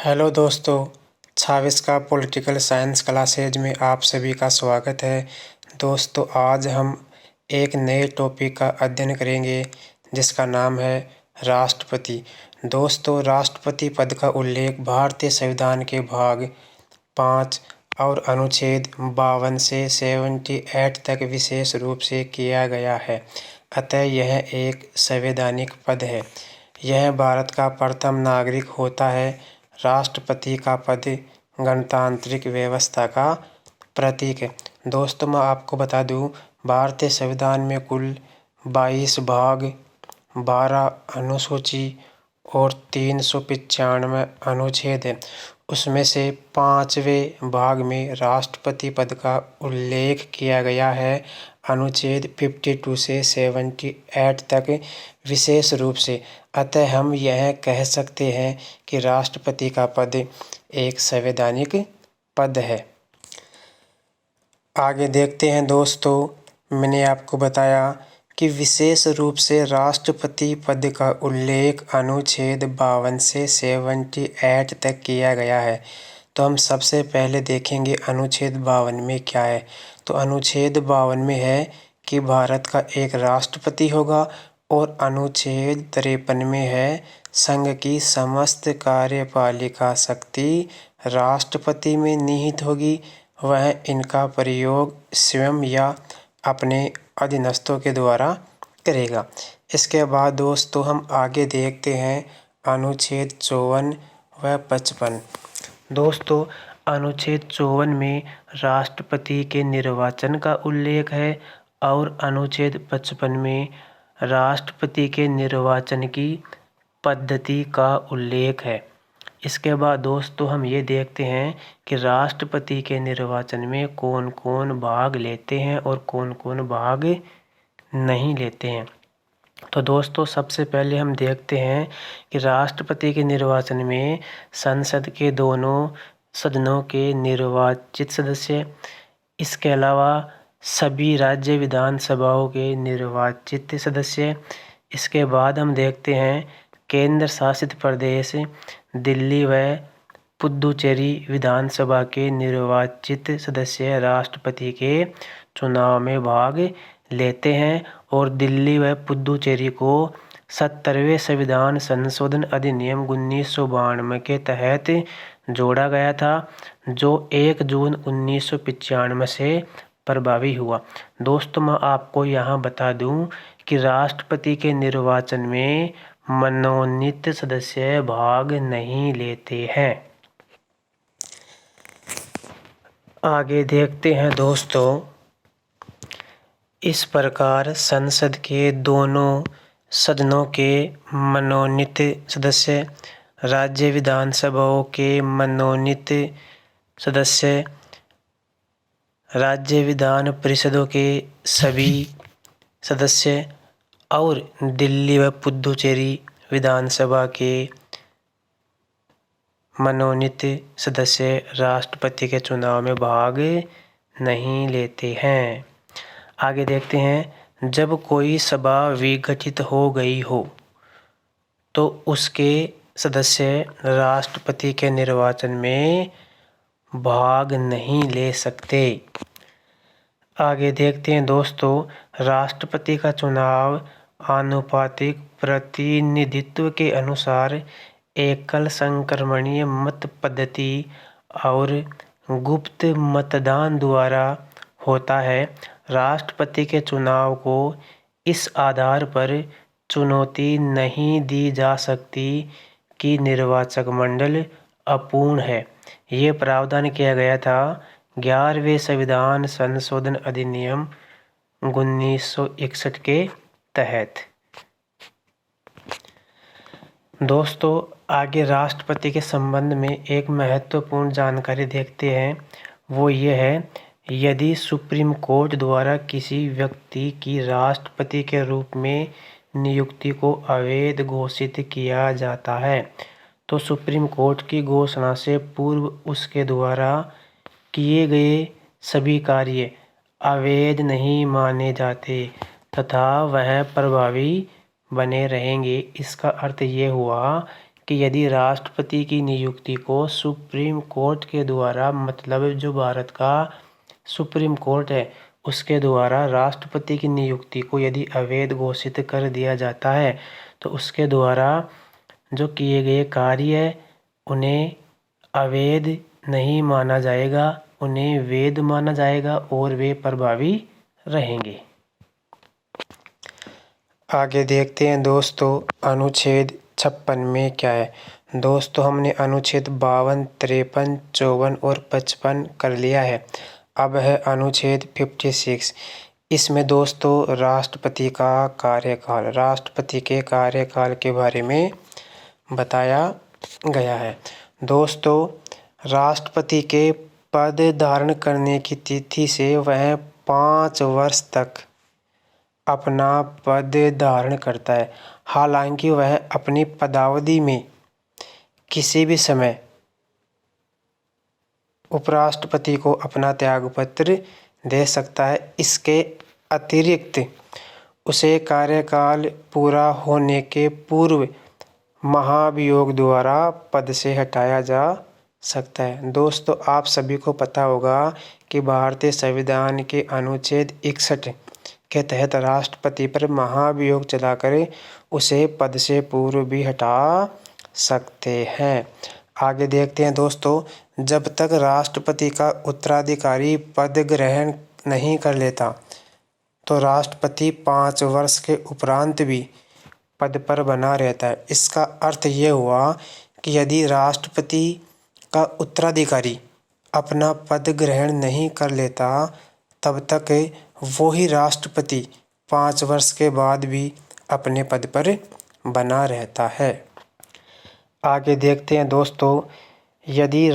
Hello दोस्तों, 26 का political science classes में आप सभी का स्वागत है। दोस्तों, आज हम एक नए टॉपिक का अध्ययन करेंगे जिसका नाम है राष्ट्रपति। दोस्तों, राष्ट्रपति पद का उल्लेख भारतीय संविधान के भाग 5 और अनुच्छेद 52 से 78 तक विशेष रूप से किया गया है। अतः यह एक संवैधानिक पद है। यह भारत का प्रथम नागरिक होता है। राष्ट्रपति का पद गणतांत्रिक व्यवस्था का प्रतीक है। दोस्तों, मैं आपको बता दूं, भारतीय संविधान में कुल 22 भाग, 12 अनुसूची और 395 अनुच्छेद हैं। उसमें से 5वें भाग में राष्ट्रपति पद का उल्लेख किया गया है। अनुच्छेद 52 से 78 तक विशेष रूप से। अतः हम यह कह सकते हैं कि राष्ट्रपति का पद एक संवैधानिक पद है। आगे देखते हैं दोस्तों, मैंने आपको बताया कि विशेष रूप से राष्ट्रपति पद का उल्लेख अनुच्छेद 52 से 78 तक किया गया है। तो हम सबसे पहले देखेंगे अनुच्छेद 52 में क्या है। तो अनुच्छेद 52 में है कि भारत का एक राष्ट्रपति होगा और अनुच्छेद 53 में है संघ की समस्त कार्यपालिका शक्ति राष्ट्रपति में निहित होगी। वह इनका प्रयोग स्वयं या अपने अधीनस्थों के द्वारा करेगा। इसके बाद दोस्तों हम आगे देखते हैं अनुच्छेद 54 व 55। दोस्तों, अनुच्छेद 54 में राष्ट्रपति के निर्वाचन का उल्लेख है और अनुच्छेद 55 में राष्ट्रपति के निर्वाचन की पद्धति का उल्लेख है। इसके बाद दोस्तों हम ये देखते हैं कि राष्ट्रपति के निर्वाचन में कौन कौन भाग लेते हैं और कौन कौन भाग नहीं लेते हैं। तो दोस्तों, सबसे पहले हम देखते हैं कि राष्ट्रपति के निर्वाचन में संसद के दोनों सदनों के निर्वाचित सदस्य, इसके अलावा सभी राज्य विधानसभाओं के निर्वाचित सदस्य। इसके बाद हम देखते हैं केंद्र शासित प्रदेश दिल्ली व पुदुचेरी विधानसभा के निर्वाचित सदस्य राष्ट्रपति के चुनाव में भाग लेते हैं और दिल्ली व पुदुचेरी को 70वें संविधान संशोधन अधिनियम 1992 के तहत जोड़ा गया था, जो 1 जून 1995 से प्रभावी हुआ। दोस्तों, मैं आपको यहाँ बता दूँ कि राष्ट्रपति के निर्वाचन में मनोनीत सदस्य भाग नहीं लेते हैं। आगे देखते हैं दोस्तों, इस प्रकार संसद के दोनों सदनों के मनोनीत सदस्य, राज्य विधानसभाओं के मनोनीत सदस्य, राज्य विधान परिषदों के सभी सदस्य और दिल्ली व पुदुचेरी विधानसभा के मनोनीत सदस्य राष्ट्रपति के चुनाव में भाग नहीं लेते हैं। आगे देखते हैं, जब कोई सभा विघटित हो गई हो तो उसके सदस्य राष्ट्रपति के निर्वाचन में भाग नहीं ले सकते। आगे देखते हैं दोस्तों, राष्ट्रपति का चुनाव आनुपातिक प्रतिनिधित्व के अनुसार एकल संक्रमणीय मत पद्धति और गुप्त मतदान द्वारा होता है। राष्ट्रपति के चुनाव को इस आधार पर चुनौती नहीं दी जा सकती कि निर्वाचक मंडल अपूर्ण है। ये प्रावधान किया गया था 11वें संविधान संशोधन अधिनियम 1961 के तहत। दोस्तों, आगे राष्ट्रपति के संबंध में एक महत्वपूर्ण जानकारी देखते हैं। वो ये है, यदि सुप्रीम कोर्ट द्वारा किसी व्यक्ति की राष्ट्रपति के रूप में नियुक्ति को अवैध घोषित किया जाता है तो सुप्रीम कोर्ट की घोषणा से पूर्व उसके द्वारा किए गए सभी कार्य अवैध नहीं माने जाते तथा वह प्रभावी बने रहेंगे। इसका अर्थ ये हुआ कि यदि राष्ट्रपति की नियुक्ति को सुप्रीम कोर्ट के द्वारा, मतलब जो भारत का सुप्रीम कोर्ट है उसके द्वारा राष्ट्रपति की नियुक्ति को यदि अवैध घोषित कर दिया जाता है तो उसके द्वारा जो किए गए कार्य है उन्हें अवैध नहीं माना जाएगा, उन्हें वैध माना जाएगा और वे प्रभावी रहेंगे। आगे देखते हैं दोस्तों अनुच्छेद 56 में क्या है। दोस्तों हमने अनुच्छेद 52, 53, 54 और 55 कर लिया है। अब है अनुच्छेद 56। इसमें दोस्तों राष्ट्रपति का कार्यकाल, राष्ट्रपति के कार्यकाल के बारे में बताया गया है। दोस्तों राष्ट्रपति के पद धारण करने की तिथि से वह 5 वर्ष तक अपना पद धारण करता है। हालांकि वह अपनी पदावधि में किसी भी समय उपराष्ट्रपति को अपना त्यागपत्र दे सकता है। इसके अतिरिक्त उसे कार्यकाल पूरा होने के पूर्व महाभियोग द्वारा पद से हटाया जा सकता है। दोस्तों आप सभी को पता होगा कि भारतीय संविधान के अनुच्छेद 61 के तहत राष्ट्रपति पर महाभियोग चलाकर उसे पद से पूर्व भी हटा सकते हैं। आगे देखते हैं दोस्तों, जब तक राष्ट्रपति का उत्तराधिकारी पद ग्रहण नहीं कर लेता तो राष्ट्रपति 5 वर्ष के उपरांत भी पद पर बना रहता है। इसका अर्थ ये हुआ कि यदि राष्ट्रपति का उत्तराधिकारी अपना पद ग्रहण नहीं कर लेता तब तक वो ही राष्ट्रपति 5 वर्ष के बाद भी अपने पद पर बना रहता है। आगे देखते हैं दोस्तों, यदि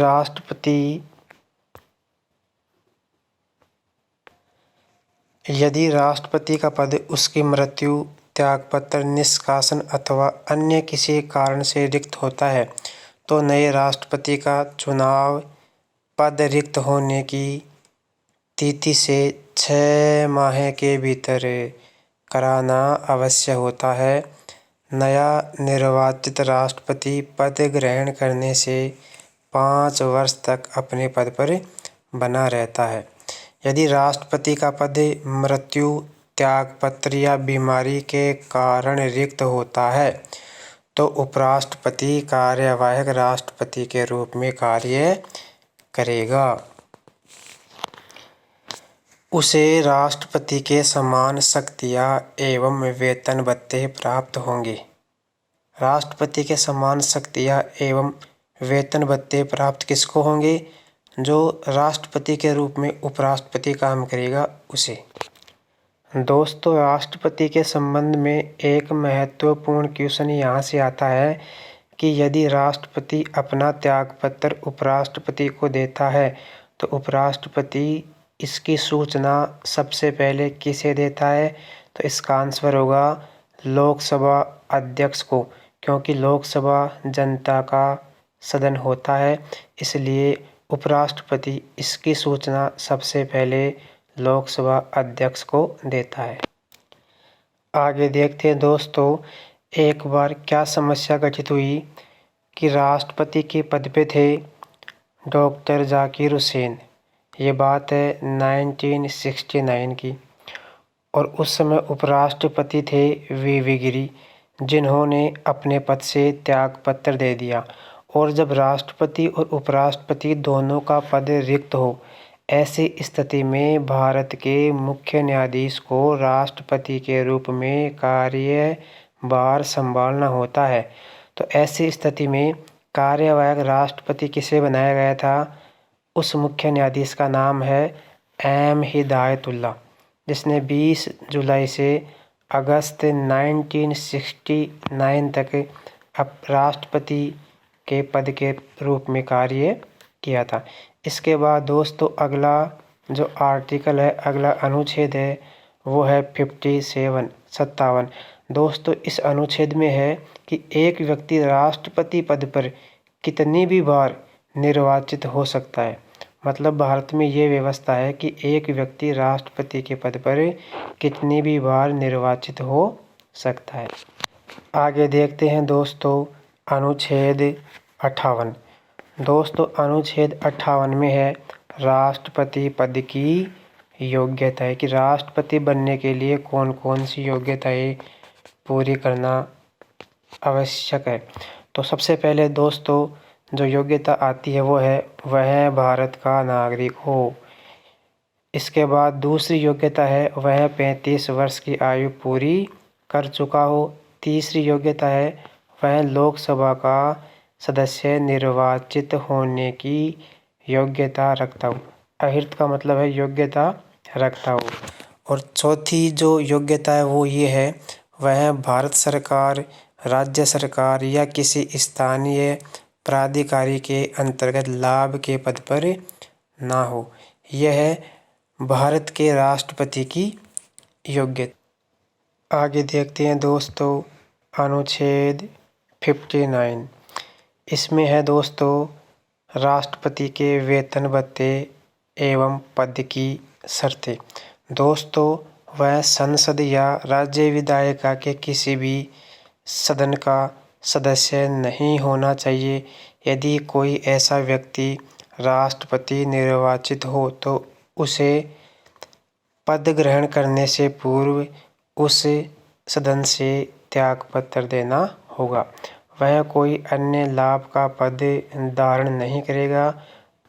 राष्ट्रपति का पद उसकी मृत्यु, त्यागपत्र, निष्कासन अथवा अन्य किसी कारण से रिक्त होता है तो नए राष्ट्रपति का चुनाव पद रिक्त होने की तिथि से 6 माह के भीतर कराना आवश्यक होता है। नया निर्वाचित राष्ट्रपति पद ग्रहण करने से 5 वर्ष तक अपने पद पर बना रहता है। यदि राष्ट्रपति का पद मृत्यु, त्यागपत्र या बीमारी के कारण रिक्त होता है तो उपराष्ट्रपति कार्यवाहक राष्ट्रपति के रूप में कार्य करेगा। उसे राष्ट्रपति के समान शक्तियां एवं वेतन भत्ते प्राप्त होंगे। राष्ट्रपति के समान शक्तियां एवं वेतन भत्ते प्राप्त किसको होंगे? जो राष्ट्रपति के रूप में उपराष्ट्रपति काम करेगा उसे। दोस्तों राष्ट्रपति के संबंध में एक महत्वपूर्ण क्वेश्चन यहाँ से आता है कि यदि राष्ट्रपति अपना त्यागपत्र उपराष्ट्रपति को देता है तो उपराष्ट्रपति इसकी सूचना सबसे पहले किसे देता है? तो इसका आंसर होगा लोकसभा अध्यक्ष को, क्योंकि लोकसभा जनता का सदन होता है, इसलिए उपराष्ट्रपति इसकी सूचना सबसे पहले लोकसभा अध्यक्ष को देता है। आगे देखते हैं दोस्तों, एक बार क्या समस्या घटित हुई कि राष्ट्रपति के पद पे थे डॉक्टर जाकिर हुसैन। ये बात है 1969 की, और उस समय उपराष्ट्रपति थे वी गिरी, जिन्होंने अपने पद से त्यागपत्र दे दिया। और जब राष्ट्रपति और उपराष्ट्रपति दोनों का पद रिक्त हो, ऐसी स्थिति में भारत के मुख्य न्यायाधीश को राष्ट्रपति के रूप में कार्यभार संभालना होता है। तो ऐसी स्थिति में कार्यवाहक राष्ट्रपति किसे बनाया गया था? उस मुख्य न्यायाधीश का नाम है एम हिदायतुल्लाह, जिसने 20 जुलाई से अगस्त 1969 तक राष्ट्रपति के पद के रूप में कार्य किया था। इसके बाद दोस्तों अगला जो आर्टिकल है, अगला अनुच्छेद है वो है 57। दोस्तों इस अनुच्छेद में है कि एक व्यक्ति राष्ट्रपति पद पर कितनी भी बार निर्वाचित हो सकता है। मतलब भारत में ये व्यवस्था है कि एक व्यक्ति राष्ट्रपति के पद पर कितनी भी बार निर्वाचित हो सकता है। आगे देखते हैं दोस्तों अनुच्छेद 58। दोस्तों अनुच्छेद 58 में है राष्ट्रपति पद की योग्यता है कि राष्ट्रपति बनने के लिए कौन कौन सी योग्यताएं पूरी करना आवश्यक है। तो सबसे पहले दोस्तों जो योग्यता आती है वह भारत का नागरिक हो। इसके बाद दूसरी योग्यता है वह 35 वर्ष की आयु पूरी कर चुका हो। तीसरी योग्यता है वह लोकसभा का सदस्य निर्वाचित होने की योग्यता रखता हो। अहिर्त का मतलब है योग्यता रखता हो। और चौथी जो योग्यता है वो ये है वह भारत सरकार, राज्य सरकार या किसी स्थानीय प्राधिकारी के अंतर्गत लाभ के पद पर ना हो। यह है भारत के राष्ट्रपति की योग्यता। आगे देखते हैं दोस्तों अनुच्छेद 59। इसमें है दोस्तों राष्ट्रपति के वेतन भत्ते एवं पद की शर्तें। दोस्तों वह संसद या राज्य विधायिका के किसी भी सदन का सदस्य नहीं होना चाहिए। यदि कोई ऐसा व्यक्ति राष्ट्रपति निर्वाचित हो तो उसे पद ग्रहण करने से पूर्व उस सदन से त्यागपत्र देना होगा। वह कोई अन्य लाभ का पद धारण नहीं करेगा।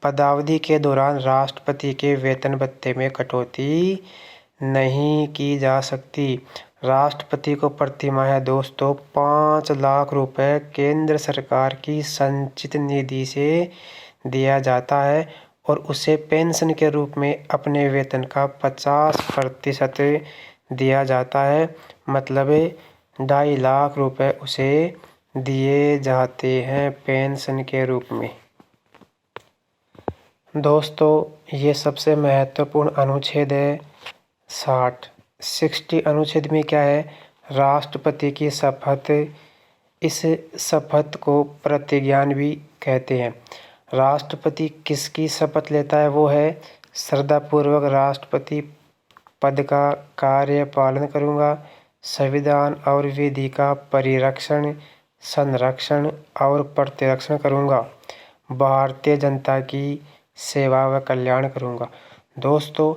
पदावधि के दौरान राष्ट्रपति के वेतन भत्ते में कटौती नहीं की जा सकती। राष्ट्रपति को प्रतिमाह दोस्तों 5 लाख रुपए केंद्र सरकार की संचित निधि से दिया जाता है और उसे पेंशन के रूप में अपने वेतन का 50% दिया जाता है। मतलब 2.5 लाख रुपए उसे दिए जाते हैं पेंशन के रूप में। दोस्तों ये सबसे महत्वपूर्ण अनुच्छेद है 60 अनुच्छेद में क्या है राष्ट्रपति की शपथ। इस शपथ को प्रतिज्ञान भी कहते हैं। राष्ट्रपति किसकी शपथ लेता है वो है श्रद्धापूर्वक राष्ट्रपति पद का कार्य पालन करूँगा, संविधान और विधि का परिरक्षण, संरक्षण और प्रतिरक्षण करूँगा, भारतीय जनता की सेवा व कल्याण करूँगा। दोस्तों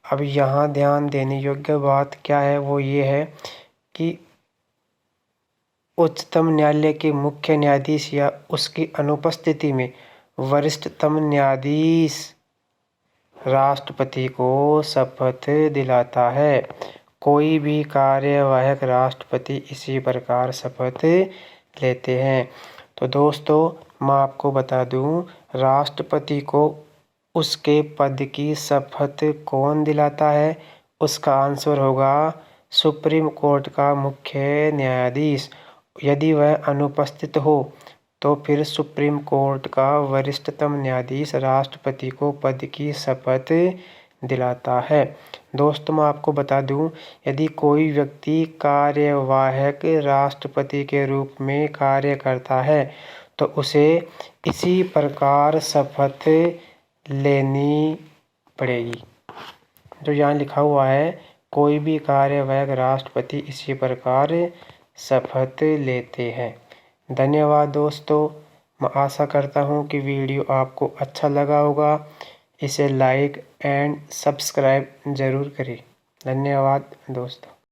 अब यहाँ ध्यान देने योग्य बात क्या है वो ये है कि उच्चतम न्यायालय के मुख्य न्यायाधीश या उसकी अनुपस्थिति में वरिष्ठतम न्यायाधीश राष्ट्रपति को शपथ दिलाता है। कोई भी कार्यवाहक राष्ट्रपति इसी प्रकार शपथ लेते हैं। तो दोस्तों मैं आपको बता दूं राष्ट्रपति को उसके पद की शपथ कौन दिलाता है। उसका आंसर होगा सुप्रीम कोर्ट का मुख्य न्यायाधीश। यदि वह अनुपस्थित हो तो फिर सुप्रीम कोर्ट का वरिष्ठतम न्यायाधीश राष्ट्रपति को पद की शपथ दिलाता है। दोस्तों मैं आपको बता दूं यदि कोई व्यक्ति कार्यवाहक राष्ट्रपति के रूप में कार्य करता है तो उसे इसी प्रकार शपथ लेनी पड़ेगी। जो यहाँ लिखा हुआ है कोई भी कार्यवाहक राष्ट्रपति इसी प्रकार शपथ लेते हैं। धन्यवाद दोस्तों। मैं आशा करता हूँ कि वीडियो आपको अच्छा लगा होगा। इसे लाइक एंड सब्सक्राइब ज़रूर करें। धन्यवाद दोस्तों।